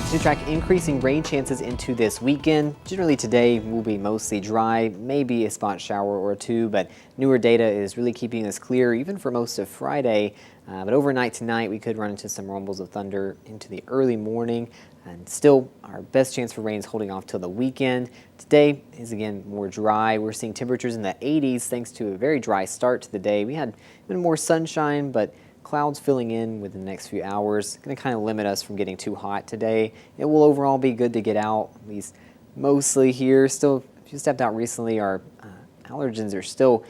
To track increasing rain chances into this weekend. Generally today will be mostly dry, maybe a spot shower or two, but newer data is really keeping us clear even for most of Friday. But overnight tonight we could run into some rumbles of thunder into the early morning, and still our best chance for rain is holding off till the weekend. Today is again more dry. We're seeing temperatures in the 80s thanks to a very dry start to the day. We had even more sunshine, but clouds filling in within the next few hours. Going to kind of limit us from getting too hot today. It will overall be good to get out, at least mostly here. Still, if you stepped out recently, our allergens are still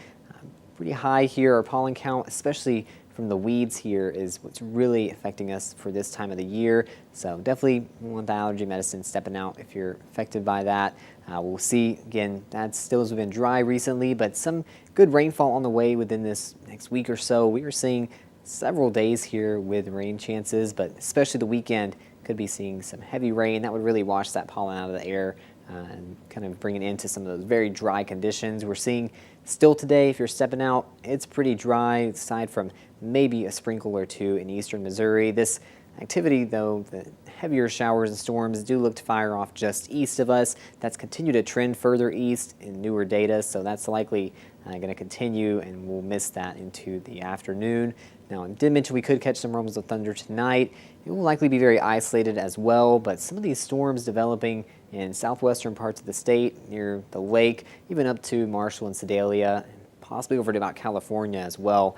pretty high here. Our pollen count, especially from the weeds here, is what's really affecting us for this time of the year. So definitely want the allergy medicine stepping out if you're affected by that. We'll see, again, that still has been dry recently, but some good rainfall on the way within this next week or so. We are seeing several days here with rain chances, but especially the weekend could be seeing some heavy rain. That would really wash that pollen out of the air and kind of bring it into some of those very dry conditions. We're seeing still today, if you're stepping out, it's pretty dry, aside from maybe a sprinkle or two in eastern Missouri. This activity, though, the heavier showers and storms do look to fire off just east of us. That's continued to trend further east in newer data, so that's likely going to continue, and we'll miss that into the afternoon. Now, I did mention we could catch some rumbles of thunder tonight. It will likely be very isolated as well, but some of these storms developing in southwestern parts of the state, near the lake, even up to Marshall and Sedalia, and possibly over to about California as well.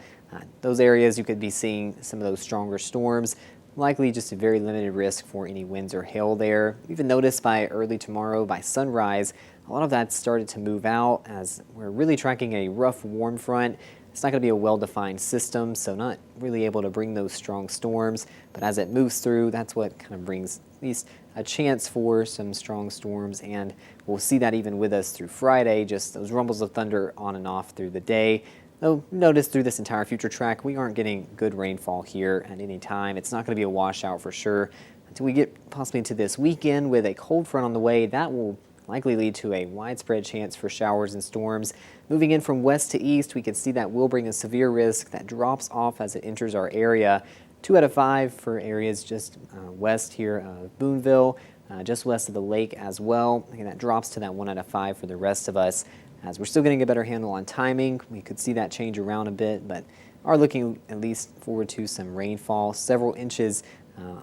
Those areas you could be seeing some of those stronger storms. Likely just a very limited risk for any winds or hail there. Even noticed by early tomorrow, by sunrise, a lot of that started to move out as we're really tracking a rough warm front. It's not going to be a well-defined system, so not really able to bring those strong storms. But as it moves through, that's what kind of brings at least a chance for some strong storms. And we'll see that even with us through Friday, just those rumbles of thunder on and off through the day. Though notice through this entire future track, we aren't getting good rainfall here at any time. It's not going to be a washout for sure until we get possibly into this weekend with a cold front on the way. That will likely lead to a widespread chance for showers and storms. Moving in from west to east, we can see that will bring a severe risk that drops off as it enters our area. 2 out of 5 for areas just west here of Boonville, just west of the lake as well. Again, that drops to that 1 out of 5 for the rest of us. As we're still getting a better handle on timing, we could see that change around a bit, but are looking at least forward to some rainfall, several inches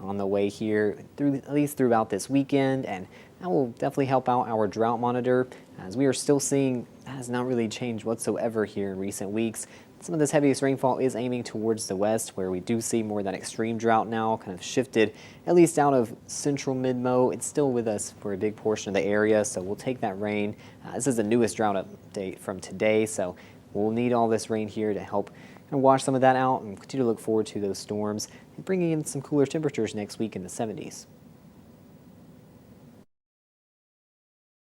on the way here, at least throughout this weekend, and that will definitely help out our drought monitor, as we are still seeing that has not really changed whatsoever here in recent weeks. Some of this heaviest rainfall is aiming towards the west, where we do see more of that extreme drought now, kind of shifted at least out of central mid-mo. It's still with us for a big portion of the area, so we'll take that rain. This is the newest drought update from today, so we'll need all this rain here to help wash some of that out and continue to look forward to those storms and bringing in some cooler temperatures next week in the 70s.